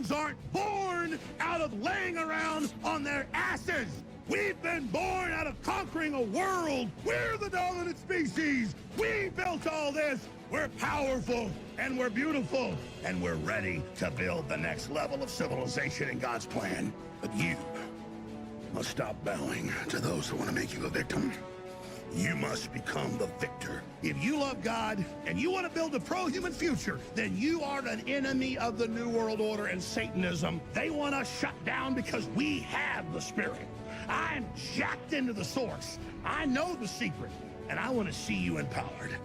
Americans aren't born out of laying around on their asses. We've been born out of conquering a world. We're the dominant species. We built all this. We're powerful and we're beautiful and we're ready to build the next level of civilization in God's plan. But you must stop bowing to those who want to make you a victim. You must become the victor. If you love God and you want to build a pro-human future, then you are an enemy of the New World Order and Satanism. They want us shut down because we have the Spirit. I'm jacked into the source. I know the secret, and I want to see you empowered.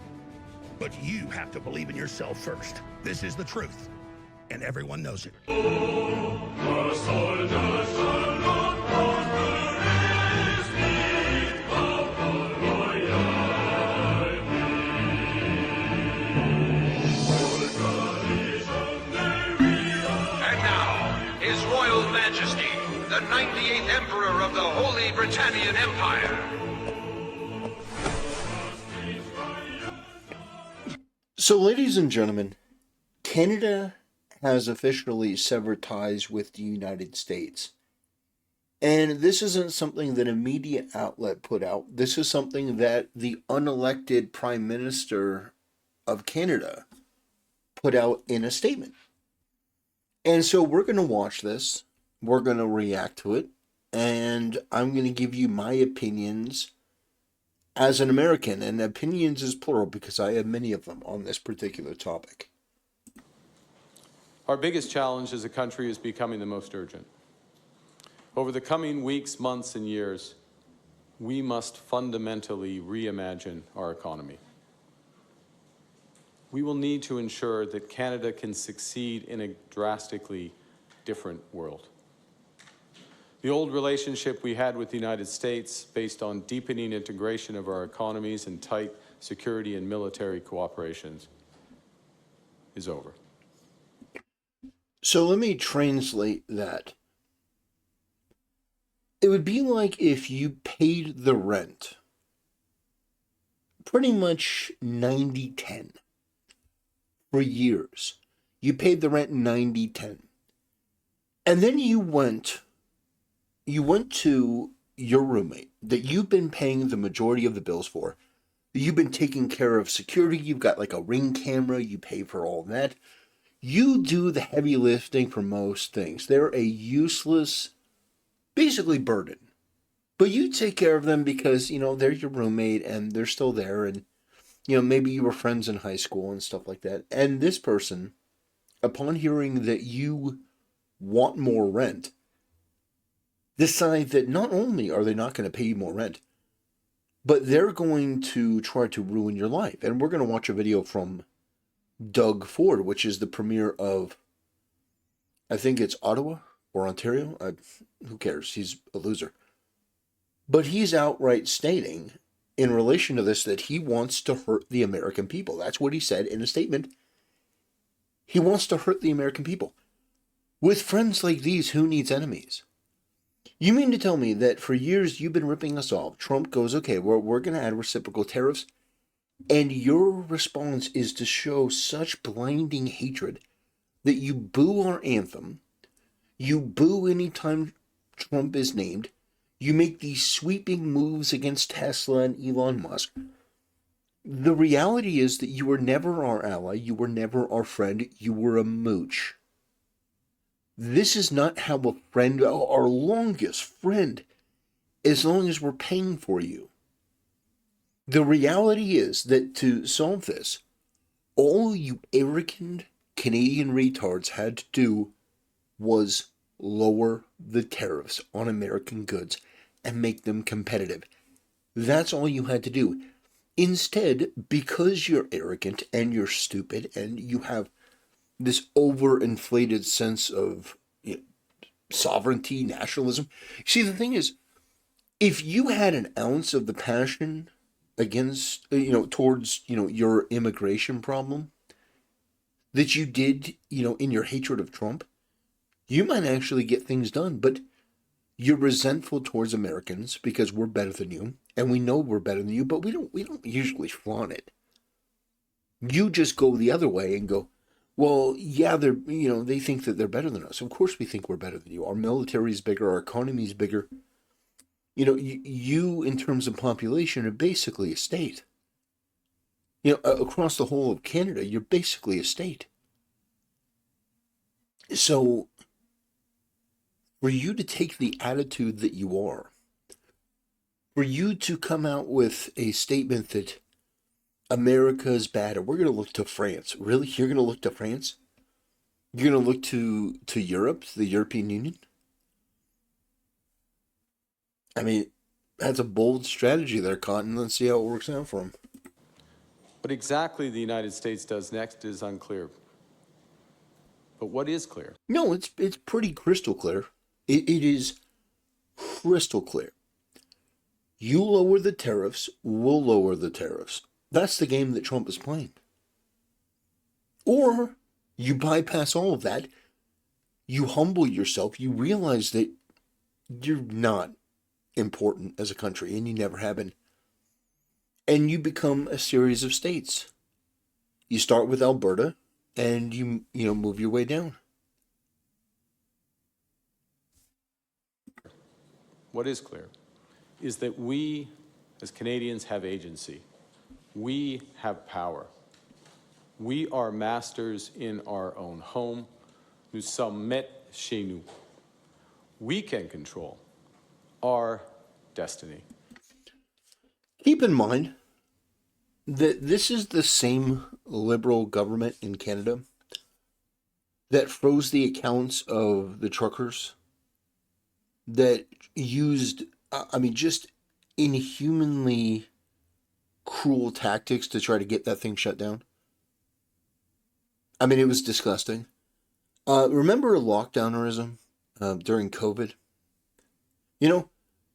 But you have to believe in yourself first. This is the truth, and everyone knows it. The 98th Emperor of the Holy Britannian Empire. So, ladies and gentlemen, Canada has officially severed ties with the United States. And this isn't something that a media outlet put out. This is something that the unelected Prime Minister of Canada put out in a statement. And so we're going to watch this. We're going to react to it, and I'm going to give you my opinions as an American, and opinions is plural because I have many of them on this particular topic. Our biggest challenge as a country is becoming the most urgent. Over the coming weeks, months, and years, we must fundamentally reimagine our economy. We will need to ensure that Canada can succeed in a drastically different world. The old relationship we had with the United States, based on deepening integration of our economies and tight security and military cooperations, is over. So let me translate that. It would be like if you paid the rent pretty much 90-10 for years. You paid the rent 90-10. And then you went to your roommate that you've been paying the majority of the bills for. You've been taking care of security. You've got like a Ring camera. You pay for all that. You do the heavy lifting for most things. They're a useless, basically, burden. But you take care of them because, they're your roommate and they're still there. And, maybe you were friends in high school and stuff like that. And this person, upon hearing that you want more rent, decide that not only are they not going to pay you more rent, but they're going to try to ruin your life. And we're going to watch a video from Doug Ford, which is the premier of, I think it's Ottawa or Ontario. Who cares? He's a loser. But he's outright stating in relation to this that he wants to hurt the American people. That's what he said in a statement. He wants to hurt the American people. With friends like these, who needs enemies? You mean to tell me that for years you've been ripping us off? Trump goes, okay, we're going to add reciprocal tariffs. And your response is to show such blinding hatred that you boo our anthem. You boo anytime Trump is named. You make these sweeping moves against Tesla and Elon Musk. The reality is that you were never our ally. You were never our friend. You were a mooch. This is not how a friend, our longest friend, as long as we're paying for you. The reality is that to solve this, all you arrogant Canadian retards had to do was lower the tariffs on American goods and make them competitive. That's all you had to do. Instead, because you're arrogant and you're stupid and you have this overinflated sense of sovereignty, nationalism. See, the thing is, if you had an ounce of the passion against, towards, your immigration problem that you did, in your hatred of Trump, you might actually get things done. But you're resentful towards Americans because we're better than you, and we know we're better than you, but we don't usually flaunt it. You just go the other way and go, Well, yeah, they think that they're better than us. Of course we think we're better than you. Our military is bigger, our economy is bigger. You in terms of population are basically a state. Across the whole of Canada, you're basically a state. So for you to take the attitude that you are, for you to come out with a statement that America is bad, and we're going to look to France. Really? You're going to look to France? You're going to look to Europe, the European Union? I mean, that's a bold strategy there, Cotton. Let's see how it works out for them. What exactly the United States does next is unclear. But what is clear? No, it's pretty crystal clear. It is crystal clear. You lower the tariffs, we'll lower the tariffs. That's the game that Trump is playing. Or you bypass all of that, you humble yourself, you realize that you're not important as a country, and you never have been. And you become a series of states. You start with Alberta, and you move your way down. What is clear is that we, as Canadians, have agency. We have power. We are masters in our own home. Nous sommes maîtres chez nous. We can control our destiny. Keep in mind that this is the same Liberal government in Canada that froze the accounts of the truckers, that used, just inhumanly cruel tactics to try to get that thing shut down. It was disgusting. Remember lockdownerism during COVID?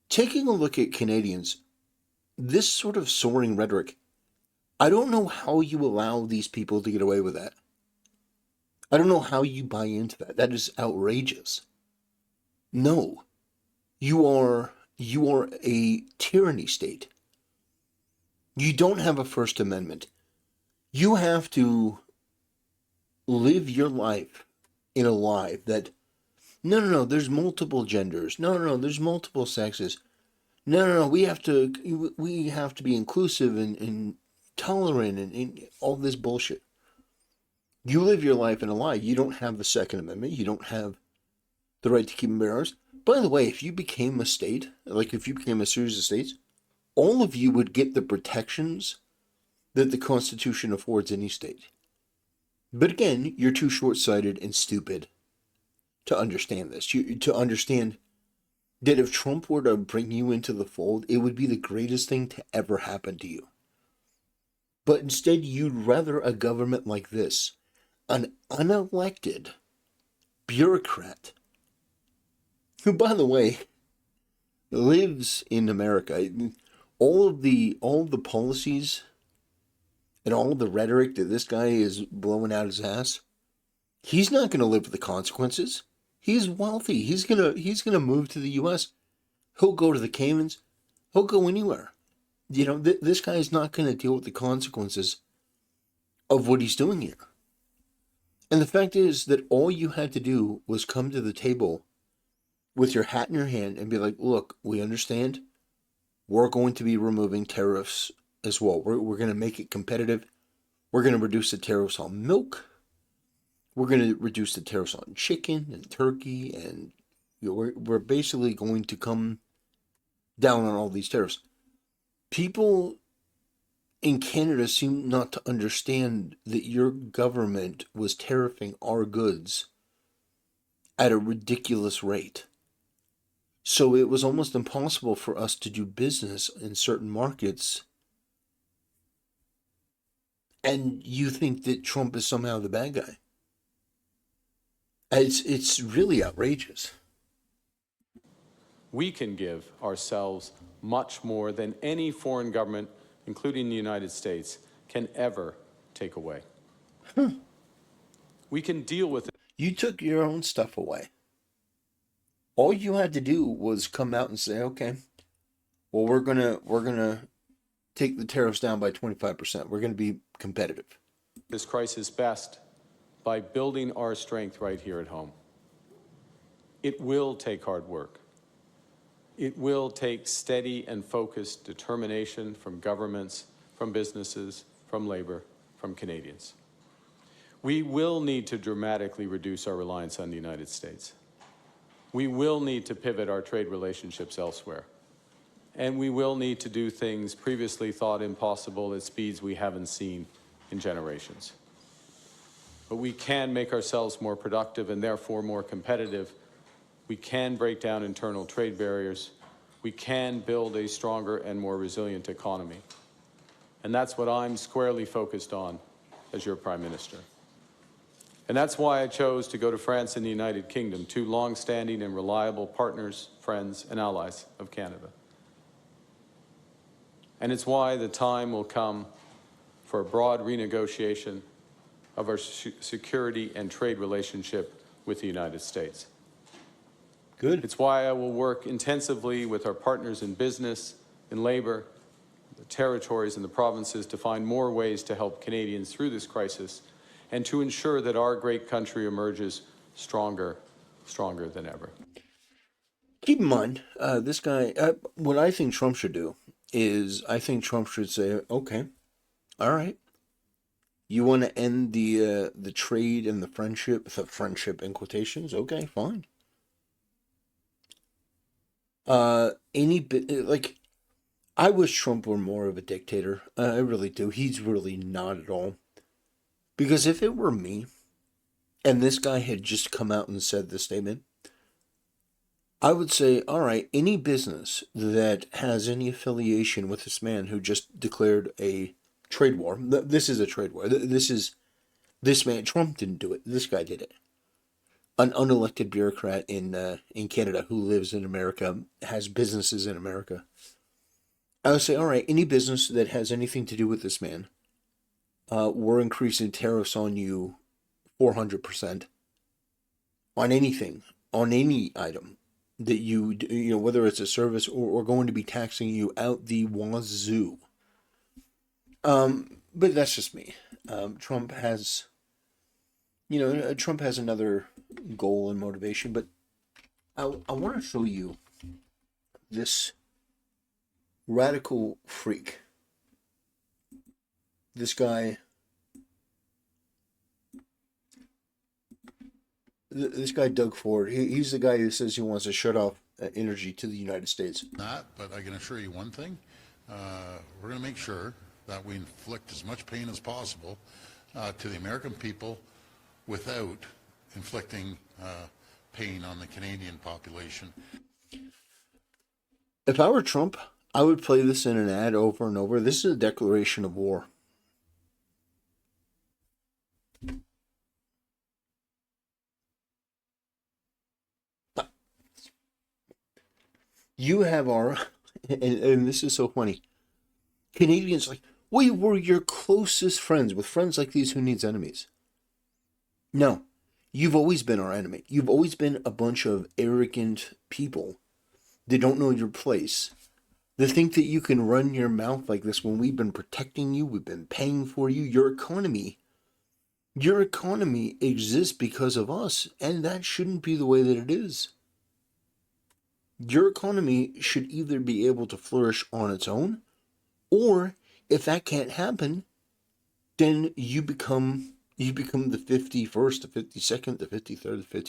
Taking a look at Canadians, this sort of soaring rhetoric, I don't know how you allow these people to get away with that. I don't know how you buy into that. That is outrageous. No. You are a tyranny state. You don't have a First Amendment. You have to live your life in a lie that, no, there's multiple genders. No, there's multiple sexes. No, we have to be inclusive and tolerant and all this bullshit. You live your life in a lie. You don't have the Second Amendment. You don't have the right to keep and bear arms. By the way, if you became a state, like if you became a series of states, all of you would get the protections that the Constitution affords any state. But again, you're too short-sighted and stupid to understand this. To understand that if Trump were to bring you into the fold, it would be the greatest thing to ever happen to you. But instead, you'd rather a government like this, an unelected bureaucrat, who, by the way, lives in America. All of the policies and all of the rhetoric that this guy is blowing out his ass, he's not going to live with the consequences. He's wealthy. He's gonna move to the U.S. He'll go to the Caymans. He'll go anywhere. This guy is not going to deal with the consequences of what he's doing here. And the fact is that all you had to do was come to the table with your hat in your hand and be like, look, we understand. We're going to be removing tariffs as well. We're going to make it competitive. We're going to reduce the tariffs on milk. We're going to reduce the tariffs on chicken and turkey. And we're basically going to come down on all these tariffs. People in Canada seem not to understand that your government was tariffing our goods at a ridiculous rate. So it was almost impossible for us to do business in certain markets. And you think that Trump is somehow the bad guy. It's really outrageous. We can give ourselves much more than any foreign government, including the United States, can ever take away. We can deal with it. You took your own stuff away. All you had to do was come out and say, okay, well, we're gonna take the tariffs down by 25%. We're gonna be competitive. This crisis best by building our strength right here at home. It will take hard work. It will take steady and focused determination from governments, from businesses, from labor, from Canadians. We will need to dramatically reduce our reliance on the United States. We will need to pivot our trade relationships elsewhere. And we will need to do things previously thought impossible at speeds we haven't seen in generations. But we can make ourselves more productive and therefore more competitive. We can break down internal trade barriers. We can build a stronger and more resilient economy. And that's what I'm squarely focused on as your Prime Minister. And that's why I chose to go to France and the United Kingdom, two long-standing and reliable partners, friends, and allies of Canada. And it's why the time will come for a broad renegotiation of our security and trade relationship with the United States. Good. It's why I will work intensively with our partners in business, in labor, the territories and the provinces to find more ways to help Canadians through this crisis and to ensure that our great country emerges stronger than ever. Keep in mind, this guy, what I think Trump should do is I think Trump should say, okay, all right, you want to end the trade and the friendship in quotations, okay, fine. Like, I wish Trump were more of a dictator. I really do. He's really not at all. Because if it were me, and this guy had just come out and said this statement, I would say, all right, any business that has any affiliation with this man who just declared a trade war, this is a trade war. This man, Trump didn't do it. This guy did it. An unelected bureaucrat in Canada who lives in America, has businesses in America. I would say, all right, any business that has anything to do with this man, we're increasing tariffs on you 400% on anything, on any item that you know, whether it's a service or we're going to be taxing you out the wazoo. But that's just me. Trump has another goal and motivation, but I want to show you this radical freak. This guy, Doug Ford, he's the guy who says he wants to shut off energy to the United States. But I can assure you one thing, we're going to make sure that we inflict as much pain as possible to the American people without inflicting pain on the Canadian population. If I were Trump, I would play this in an ad over and over. This is a declaration of war. You have our, and this is so funny, Canadians like, we were your closest friends. With friends like these, who needs enemies? No, you've always been our enemy. You've always been a bunch of arrogant people that don't know your place. They think that you can run your mouth like this when we've been protecting you, we've been paying for you. Your economy exists because of us, and that shouldn't be the way that it is. Your economy should either be able to flourish on its own, or if that can't happen, then you become the 51st, the 52nd, the 53rd, the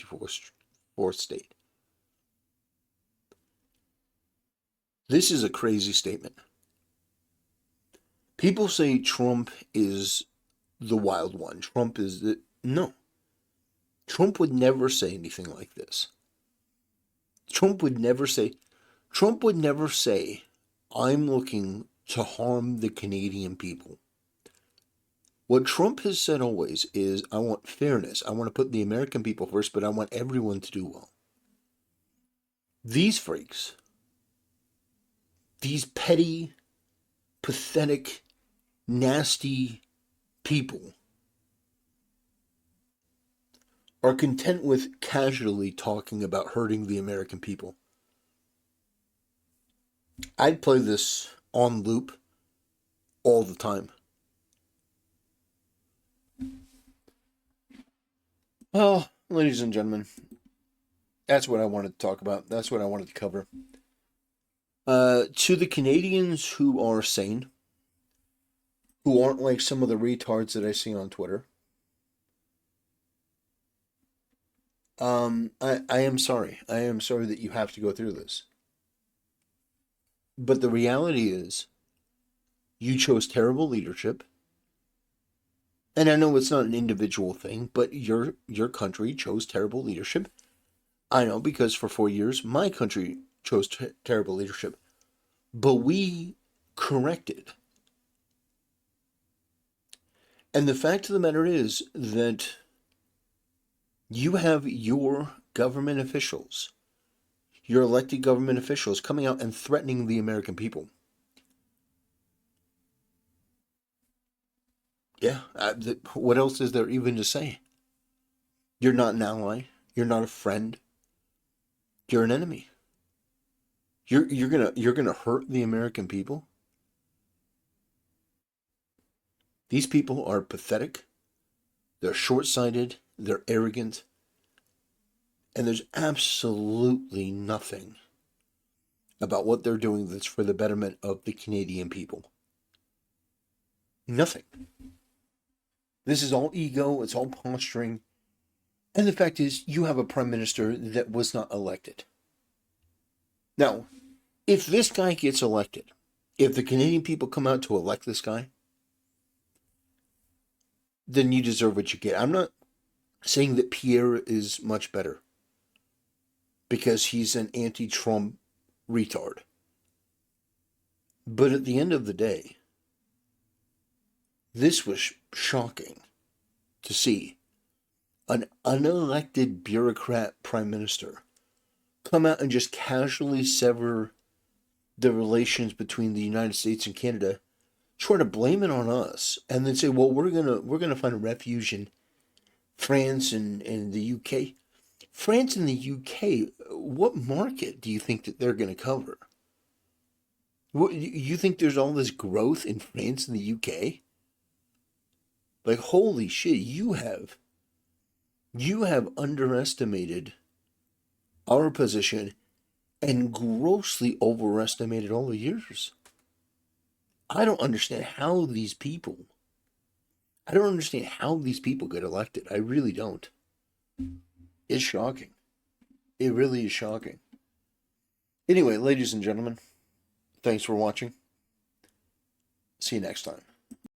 54th state. This is a crazy statement. People say Trump is the wild one. No. Trump would never say anything like this. Trump would never say, I'm looking to harm the Canadian people. What Trump has said always is, I want fairness. I want to put the American people first, but I want everyone to do well. These freaks, these petty, pathetic, nasty people are content with casually talking about hurting the American people. I'd play this on loop all the time. Well, ladies and gentlemen, that's what I wanted to talk about. That's what I wanted to cover. To the Canadians who are sane, who aren't like some of the retards that I see on Twitter, I am sorry. I am sorry that you have to go through this. But the reality is, you chose terrible leadership. And I know it's not an individual thing, but your country chose terrible leadership. I know because for 4 years, my country chose terrible leadership. But we corrected. And the fact of the matter is that you have your government officials, your elected government officials, coming out and threatening the American people. Yeah, what else is there even to say? You're not an ally. You're not a friend. You're an enemy. You're gonna hurt the American people. These people are pathetic. They're short-sighted. They're arrogant. And there's absolutely nothing about what they're doing that's for the betterment of the Canadian people. Nothing. This is all ego. It's all posturing. And the fact is, you have a prime minister that was not elected. Now, if this guy gets elected, if the Canadian people come out to elect this guy, then you deserve what you get. I'm not saying that Pierre is much better because he's an anti-Trump retard. But at the end of the day, this was shocking to see an unelected bureaucrat prime minister come out and just casually sever the relations between the United States and Canada, try to blame it on us, and then say, well, we're gonna find a refuge in France and the UK. France and the UK, what market do you think that they're gonna cover? What, you think there's all this growth in France and the UK? Like, holy shit, you have underestimated our position and grossly overestimated all the years. I don't understand how these people get elected. I really don't. It's shocking. It really is shocking. Anyway, ladies and gentlemen, thanks for watching. See you next time.